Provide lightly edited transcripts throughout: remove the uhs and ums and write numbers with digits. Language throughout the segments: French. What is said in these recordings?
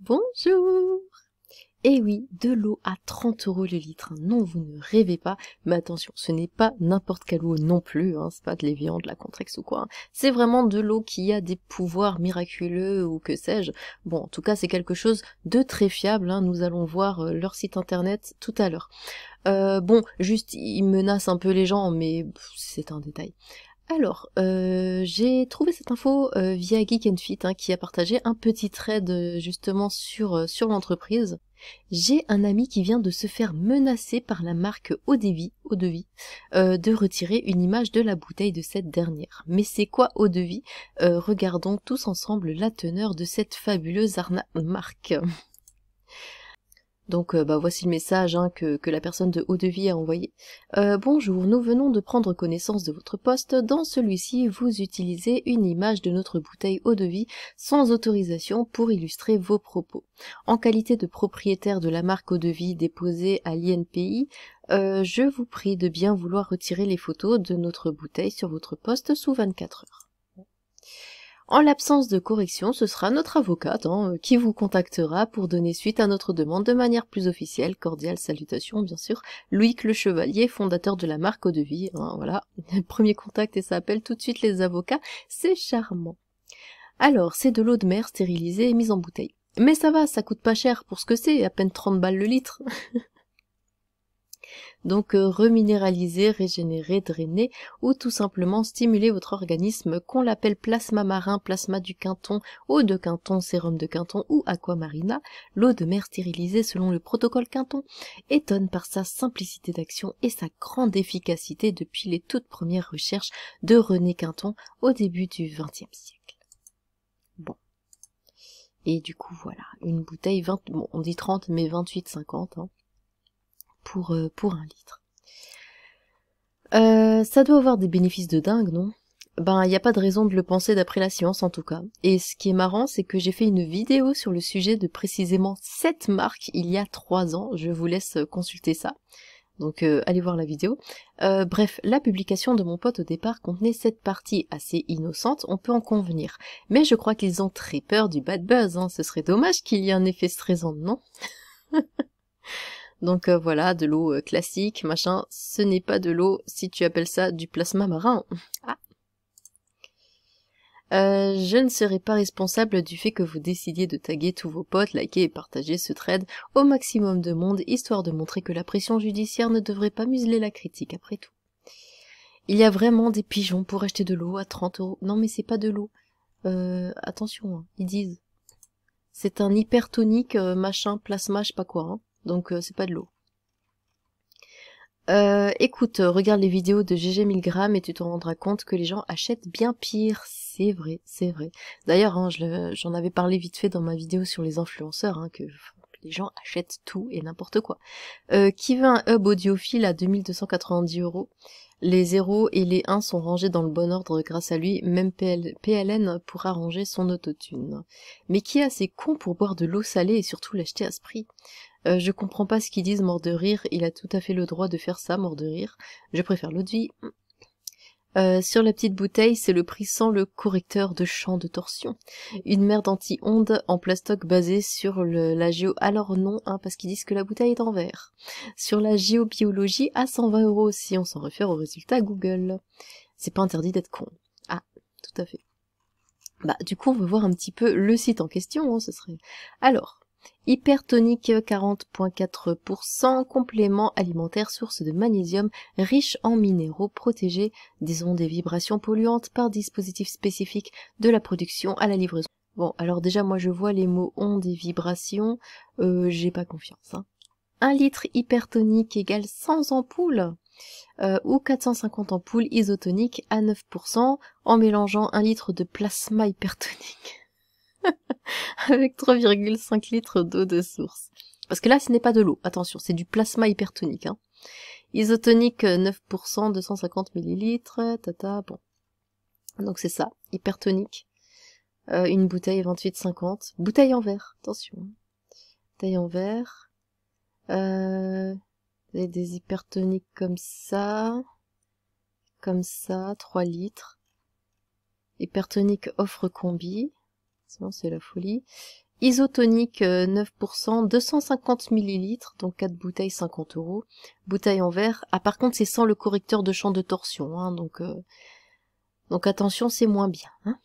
Bonjour! Eh oui, de l'eau à 30 € le litre. Non, vous ne rêvez pas. Mais attention, ce n'est pas n'importe quelle eau non plus. C'est pas de l'Évian, de la Contrex ou quoi. C'est vraiment de l'eau qui a des pouvoirs miraculeux ou que sais-je. Bon, en tout cas, c'est quelque chose de très fiable. Nous allons voir leur site internet tout à l'heure. Bon, juste, ils menacent un peu les gens, mais c'est un détail. Alors, j'ai trouvé cette info via Geek and Fit, qui a partagé un petit thread justement sur l'entreprise. J'ai un ami qui vient de se faire menacer par la marque Eau-de-Vie, de retirer une image de la bouteille de cette dernière. Mais c'est quoi Eau-de-Vie? Regardons tous ensemble la teneur de cette fabuleuse marque. Donc voici le message que la personne de Eau-de-Vie a envoyé. Bonjour, nous venons de prendre connaissance de votre poste. Dans celui-ci, vous utilisez une image de notre bouteille Eau-de-Vie sans autorisation pour illustrer vos propos. En qualité de propriétaire de la marque Eau-de-Vie déposée à l'INPI, je vous prie de bien vouloir retirer les photos de notre bouteille sur votre poste sous 24 heures. En l'absence de correction, ce sera notre avocate qui vous contactera pour donner suite à notre demande de manière plus officielle. Cordiale salutation, bien sûr. Loïc Le Chevalier, fondateur de la marque Eau-de-Vie. Voilà, premier contact et ça appelle tout de suite les avocats. C'est charmant. Alors, c'est de l'eau de mer stérilisée et mise en bouteille. Mais ça va, ça coûte pas cher pour ce que c'est, à peine 30 balles le litre. Donc reminéraliser, régénérer, drainer ou tout simplement stimuler votre organisme, qu'on l'appelle plasma marin, plasma du Quinton, eau de Quinton, sérum de Quinton ou aquamarina, l'eau de mer stérilisée selon le protocole Quinton étonne par sa simplicité d'action et sa grande efficacité depuis les toutes premières recherches de René Quinton au début du XXe siècle. Bon. Et du coup voilà, une bouteille bon on dit 30 mais 28,50 pour 1 litre. Ça doit avoir des bénéfices de dingue, non? Ben, y a pas de raison de le penser d'après la science en tout cas. Et ce qui est marrant, c'est que j'ai fait une vidéo sur le sujet de précisément cette marque il y a 3 ans. Je vous laisse consulter ça. Donc allez voir la vidéo. Bref, la publication de mon pote au départ contenait cette partie assez innocente, on peut en convenir. Mais je crois qu'ils ont très peur du bad buzz, Ce serait dommage qu'il y ait un effet stressant, non? Donc voilà, de l'eau classique, machin, ce n'est pas de l'eau si tu appelles ça du plasma marin. Ah. Je ne serai pas responsable du fait que vous décidiez de taguer tous vos potes, liker et partager ce thread au maximum de monde, histoire de montrer que la pression judiciaire ne devrait pas museler la critique après tout. Il y a vraiment des pigeons pour acheter de l'eau à 30 €. Non mais c'est pas de l'eau. Attention, ils disent. C'est un hypertonique, machin, plasma, je sais pas quoi, Donc c'est pas de l'eau. Écoute, regarde les vidéos de GG Milgram et tu te rendras compte que les gens achètent bien pire. C'est vrai, c'est vrai. D'ailleurs, j'en avais parlé vite fait dans ma vidéo sur les influenceurs, que les gens achètent tout et n'importe quoi. Qui veut un hub audiophile à 2290 €? Les 0 et les 1 sont rangés dans le bon ordre grâce à lui, même PLN pourra ranger son autotune. Mais qui est assez con pour boire de l'eau salée et surtout l'acheter à ce prix? Je comprends pas ce qu'ils disent, mort de rire, il a tout à fait le droit de faire ça, mort de rire. Je préfère l'eau de vie. Sur la petite bouteille, c'est le prix sans le correcteur de champ de torsion. Une merde anti-onde en plastoc basée sur la géo... Alors non, parce qu'ils disent que la bouteille est en verre. Sur la géobiologie, à 120 € si on s'en réfère aux résultats Google. C'est pas interdit d'être con. Ah, tout à fait. Bah, du coup, on va voir un petit peu le site en question, ce serait... Alors... Hypertonique 40,4%, complément alimentaire source de magnésium, riche en minéraux protégés des ondes et vibrations polluantes par dispositif spécifique de la production à la livraison. Bon, alors déjà moi je vois les mots ondes et vibrations, j'ai pas confiance. 1 litre hypertonique égale 100 ampoules ou 450 ampoules isotoniques à 9% en mélangeant 1 litre de plasma hypertonique. Avec 3,5 litres d'eau de source. Parce que là, ce n'est pas de l'eau. Attention, c'est du plasma hypertonique. Isotonique, 9%, 250 millilitres. Tata, bon. Donc c'est ça, hypertonique. Une bouteille 28,50. Bouteille en verre, attention. Bouteille en verre. Des hypertoniques comme ça. Comme ça, 3 litres. Hypertonique offre combi. Sinon, c'est la folie. Isotonique 9%, 250 ml, donc 4 bouteilles, 50 €. Bouteille en verre. Ah, par contre, c'est sans le correcteur de champ de torsion, hein, donc attention, c'est moins bien. Hein.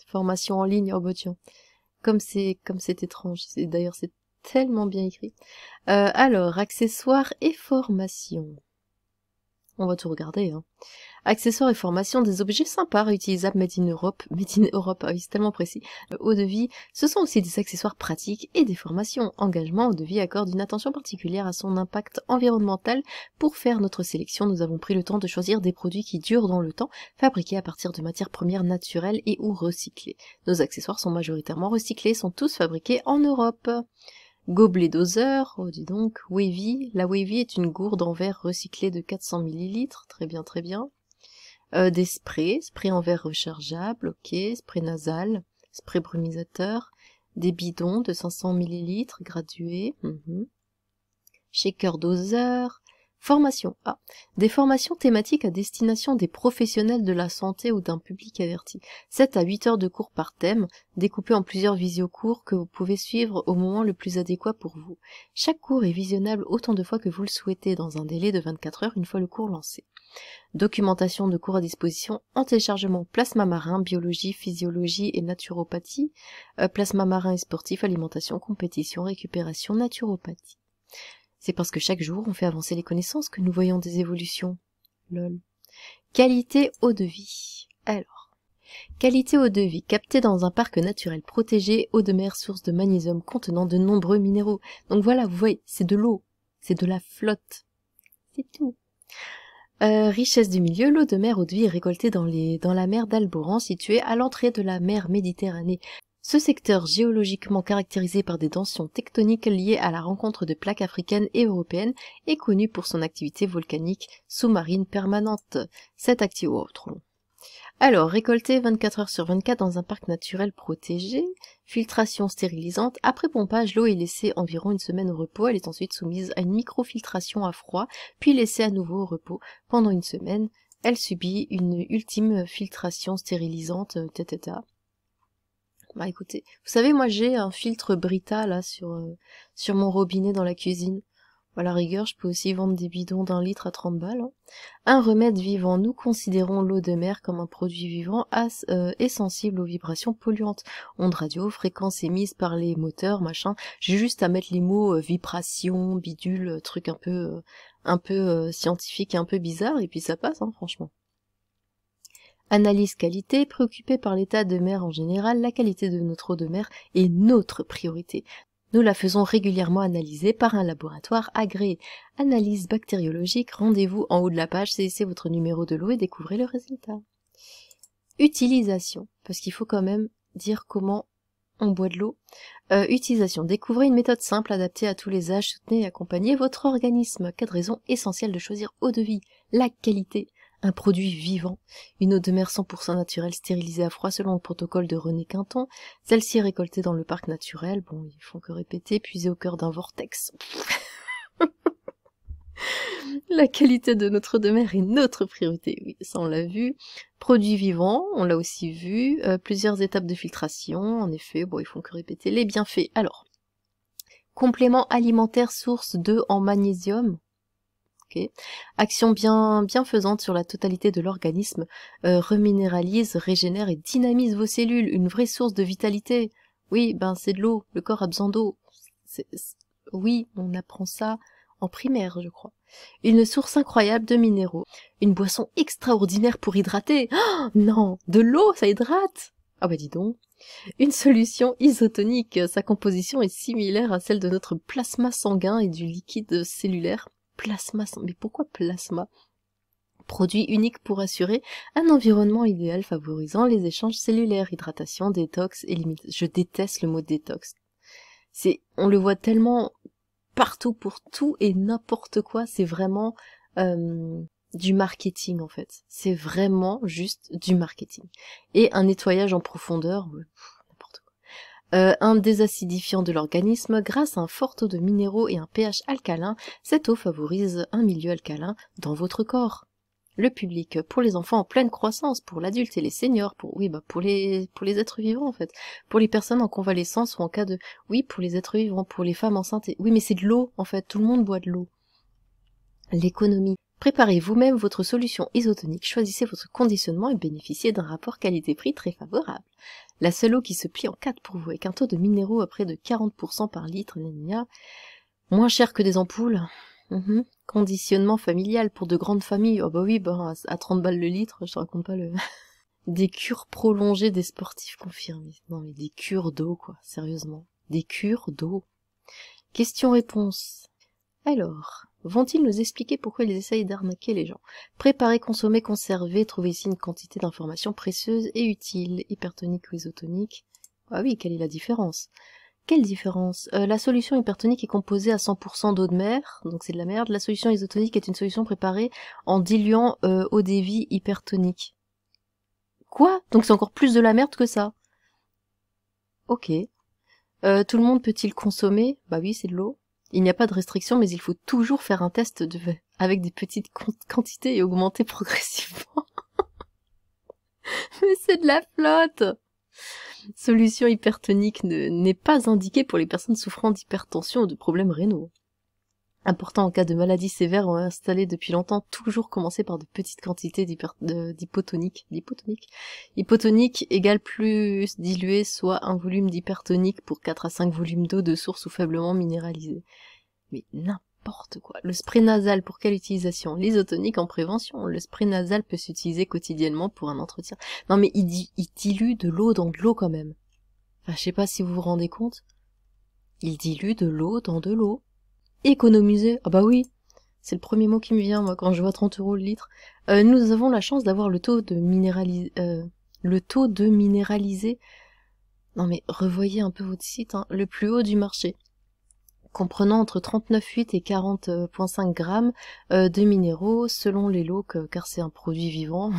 Formation en ligne, oh bah tiens. Comme c'est étrange. D'ailleurs, c'est tellement bien écrit. Alors, accessoires et formation. On va tout regarder, hein. Accessoires et formation, des objets sympas réutilisables made in Europe, ah oui, c'est tellement précis. Eau de vie, ce sont aussi des accessoires pratiques et des formations. Engagement, Eau de vie accorde une attention particulière à son impact environnemental. Pour faire notre sélection, nous avons pris le temps de choisir des produits qui durent dans le temps, fabriqués à partir de matières premières naturelles et ou recyclées. Nos accessoires sont majoritairement recyclés, sont tous fabriqués en Europe. Gobelet doseur, oh dis donc, Wavy. La Wavy est une gourde en verre recyclée de 400 ml, très bien, très bien. Des sprays en verre rechargeable, ok, spray nasal, spray brumisateur, des bidons de 500 ml gradués, shaker doseur, formation. Ah, des formations thématiques à destination des professionnels de la santé ou d'un public averti. 7 à 8 heures de cours par thème, découpés en plusieurs visiocours que vous pouvez suivre au moment le plus adéquat pour vous. Chaque cours est visionnable autant de fois que vous le souhaitez dans un délai de 24 heures une fois le cours lancé. Documentation de cours à disposition en téléchargement plasma marin, biologie, physiologie et naturopathie, plasma marin et sportif, alimentation, compétition, récupération, naturopathie. C'est parce que chaque jour on fait avancer les connaissances que nous voyons des évolutions. Lol. Qualité eau de vie. Alors, qualité eau de vie captée dans un parc naturel protégé, eau de mer source de magnésium contenant de nombreux minéraux. Donc voilà, vous voyez, c'est de l'eau, c'est de la flotte, c'est tout. Richesse du milieu, l'eau de mer eau de vie est récoltée dans la mer d'Alboran située à l'entrée de la mer Méditerranée. Ce secteur géologiquement caractérisé par des tensions tectoniques liées à la rencontre de plaques africaines et européennes est connu pour son activité volcanique sous-marine permanente. Cette activité... Oh, trop long. Alors, récoltée 24 heures sur 24 dans un parc naturel protégé, filtration stérilisante, après pompage, l'eau est laissée environ une semaine au repos, elle est ensuite soumise à une microfiltration à froid, puis laissée à nouveau au repos. Pendant une semaine, elle subit une ultime filtration stérilisante, etc. Bah écoutez, vous savez, moi j'ai un filtre Brita là sur mon robinet dans la cuisine. À la rigueur, je peux aussi vendre des bidons d'1 litre à 30 balles. Hein. Un remède vivant. Nous considérons l'eau de mer comme un produit vivant et sensible aux vibrations polluantes. Ondes radio, fréquences émises par les moteurs, machin. J'ai juste à mettre les mots vibration, bidule, truc un peu scientifique et un peu bizarre, et puis ça passe, hein, franchement. Analyse qualité, préoccupée par l'état de mer en général, la qualité de notre eau de mer est notre priorité. Nous la faisons régulièrement analyser par un laboratoire agréé. Analyse bactériologique, rendez-vous en haut de la page, saisissez votre numéro de l'eau et découvrez le résultat. Utilisation, parce qu'il faut quand même dire comment on boit de l'eau. Utilisation, découvrez une méthode simple adaptée à tous les âges, soutenez et accompagnez votre organisme. 4 raisons essentielles de choisir eau de vie. La qualité. Un produit vivant, une eau de mer 100% naturelle stérilisée à froid selon le protocole de René Quinton. Celle-ci est récoltée dans le parc naturel, bon, ils font que répéter, puisée au cœur d'un vortex. La qualité de notre eau de mer est notre priorité, oui, ça on l'a vu. Produit vivant, on l'a aussi vu. Plusieurs étapes de filtration, en effet, bon, ils font que répéter. Les bienfaits, alors. Complément alimentaire source d'E en magnésium. Okay. Action bienfaisante sur la totalité de l'organisme, reminéralise, régénère et dynamise vos cellules, une vraie source de vitalité. Oui, ben c'est de l'eau, le corps a besoin d'eau. Oui, on apprend ça en primaire, je crois. Une source incroyable de minéraux, une boisson extraordinaire pour hydrater. Oh, non, de l'eau, ça hydrate. Ah bah dis donc. Une solution isotonique, sa composition est similaire à celle de notre plasma sanguin et du liquide cellulaire. Plasma, mais pourquoi plasma? Produit unique pour assurer un environnement idéal favorisant les échanges cellulaires, hydratation, détox et limite. Je déteste le mot détox. On le voit tellement partout pour tout et n'importe quoi, c'est vraiment du marketing en fait. C'est vraiment juste du marketing. Et un nettoyage en profondeur, n'importe quoi. Un désacidifiant de l'organisme, grâce à un fort taux de minéraux et un pH alcalin, cette eau favorise un milieu alcalin dans votre corps. Le public, pour les enfants en pleine croissance, pour l'adulte et les seniors, pour les êtres vivants en fait, pour les personnes en convalescence ou en cas de, oui, pour les êtres vivants, pour les femmes enceintes, oui, mais c'est de l'eau en fait, tout le monde boit de l'eau. L'économie. Préparez vous-même votre solution isotonique, choisissez votre conditionnement et bénéficiez d'un rapport qualité-prix très favorable. La seule eau qui se plie en 4 pour vous, avec un taux de minéraux à près de 40% par litre, moins cher que des ampoules. Conditionnement familial pour de grandes familles. Oh bah oui, à 30 balles le litre, je te raconte pas le... Des cures prolongées des sportifs confirmés. Non mais des cures d'eau quoi, sérieusement. Des cures d'eau. Question-réponse. Alors, vont-ils nous expliquer pourquoi ils essayent d'arnaquer les gens? Préparer, consommer, conserver, trouvez ici une quantité d'informations précieuses et utiles. Hypertonique ou isotonique? Ah oui, quelle est la différence? Quelle différence? La solution hypertonique est composée à 100% d'eau de mer, donc c'est de la merde. La solution isotonique est une solution préparée en diluant eau de vie hypertonique. Quoi? Donc c'est encore plus de la merde que ça. Ok. Tout le monde peut-il consommer? Bah oui, c'est de l'eau. Il n'y a pas de restriction, mais il faut toujours faire un test avec des petites quantités et augmenter progressivement. Mais c'est de la flotte! Solution hypertonique n'est pas indiquée pour les personnes souffrant d'hypertension ou de problèmes rénaux. Important en cas de maladie sévère ou installée depuis longtemps, toujours commencer par de petites quantités d'hypotonique. Hypotonique égale plus dilué, soit un volume d'hypertonique pour 4 à 5 volumes d'eau de source ou faiblement minéralisée. Mais n'importe quoi. Le spray nasal, pour quelle utilisation? L'isotonique en prévention. Le spray nasal peut s'utiliser quotidiennement pour un entretien. Non mais il dilue de l'eau dans de l'eau quand même. Enfin, je sais pas si vous vous rendez compte. Il dilue de l'eau dans de l'eau. Économiser. Ah bah oui. C'est le premier mot qui me vient, moi, quand je vois 30 € le litre. Nous avons la chance d'avoir le taux de minéralisé. Non mais, revoyez un peu votre site, hein. Le plus haut du marché. Comprenant entre 39,8 et 40,5 grammes de minéraux selon les lots, car c'est un produit vivant.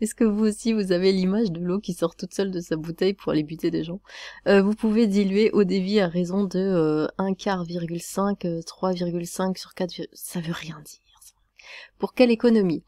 Est-ce que vous aussi, vous avez l'image de l'eau qui sort toute seule de sa bouteille pour aller buter des gens? Vous pouvez diluer eau de vie à raison de 1,5, 3,5 sur 4, ça veut rien dire. Pour quelle économie?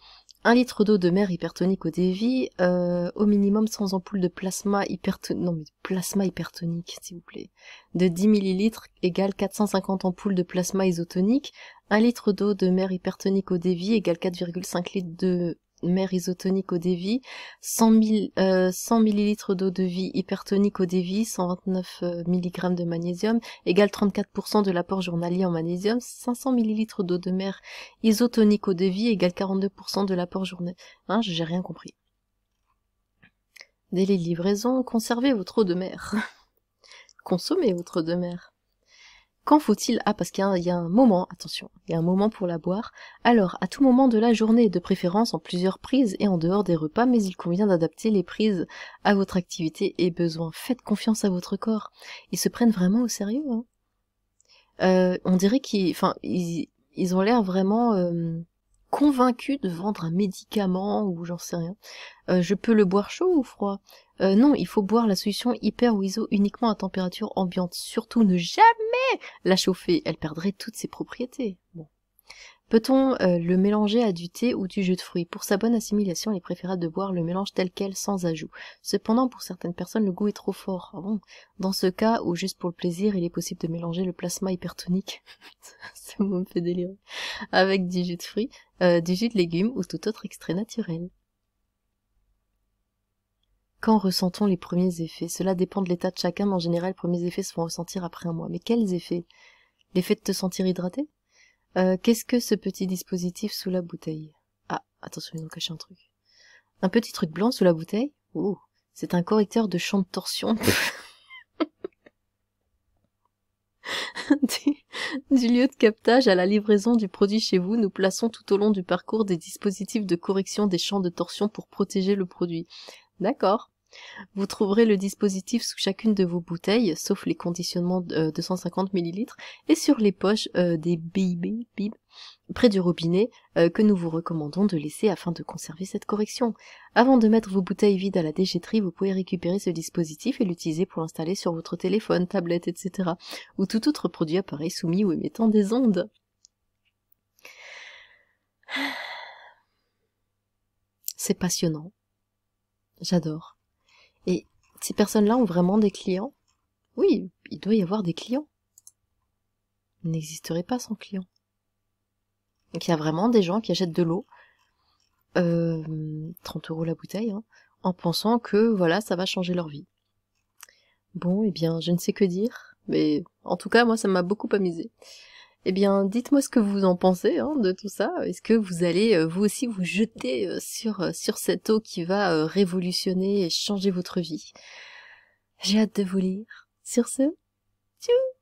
1 litre d'eau de mer hypertonique eau de vie, au minimum sans ampoule de plasma hypertonique, s'il vous plaît. De 10 ml égale 450 ampoules de plasma isotonique. 1 litre d'eau de mer hypertonique eau de vie égale 4,5 litres de mer isotonique eau de vie, 100 ml d'eau de vie hypertonique eau de vie, 129 mg de magnésium, égale 34% de l'apport journalier en magnésium, 500 ml d'eau de mer isotonique eau de vie, égale 42% de l'apport journalier. Hein, j'ai rien compris. Délai de livraison, conservez votre eau de mer. Consommez votre eau de mer. Quand faut-il... Ah, parce qu'il y a un moment, attention, il y a un moment pour la boire. Alors, à tout moment de la journée, de préférence en plusieurs prises et en dehors des repas, mais il convient d'adapter les prises à votre activité et besoin. Faites confiance à votre corps. Ils se prennent vraiment au sérieux, hein. On dirait qu'ils ont l'air vraiment convaincus de vendre un médicament ou j'en sais rien. Je peux le boire chaud ou froid? Non, il faut boire la solution hyper ou iso uniquement à température ambiante. Surtout ne jamais la chauffer, elle perdrait toutes ses propriétés. Bon. Peut-on le mélanger à du thé ou du jus de fruits? Pour sa bonne assimilation, il est préférable de boire le mélange tel quel, sans ajout. Cependant, pour certaines personnes, le goût est trop fort. Ah bon? Dans ce cas, ou juste pour le plaisir, il est possible de mélanger le plasma hypertonique, ça me fait délirer, avec du jus de fruits, du jus de légumes ou tout autre extrait naturel. Quand ressent-on les premiers effets? Cela dépend de l'état de chacun, mais en général, les premiers effets se font ressentir après un mois. Mais quels effets? L'effet de te sentir hydraté? Qu'est-ce que ce petit dispositif sous la bouteille? Ah, attention, ils ont caché un truc. Un petit truc blanc sous la bouteille? Oh, c'est un correcteur de champ de torsion. Du lieu de captage à la livraison du produit chez vous, nous plaçons tout au long du parcours des dispositifs de correction des champs de torsion pour protéger le produit. D'accord. Vous trouverez le dispositif sous chacune de vos bouteilles, sauf les conditionnements de 250 ml, et sur les poches des bibs près du robinet que nous vous recommandons de laisser afin de conserver cette correction. Avant de mettre vos bouteilles vides à la déchetterie, vous pouvez récupérer ce dispositif et l'utiliser pour l'installer sur votre téléphone, tablette, etc. ou tout autre produit, appareil soumis ou émettant des ondes. C'est passionnant. J'adore. Et ces personnes-là ont vraiment des clients? Oui, il doit y avoir des clients. Il n'existerait pas sans clients. Donc il y a vraiment des gens qui achètent de l'eau, 30 € la bouteille, hein, en pensant que voilà, ça va changer leur vie. Bon, eh bien, je ne sais que dire, mais en tout cas, moi, ça m'a beaucoup amusé. Eh bien, dites-moi ce que vous en pensez hein, de tout ça. Est-ce que vous allez, vous aussi, vous jeter sur cette eau qui va révolutionner et changer votre vie? J'ai hâte de vous lire. Sur ce, tchou!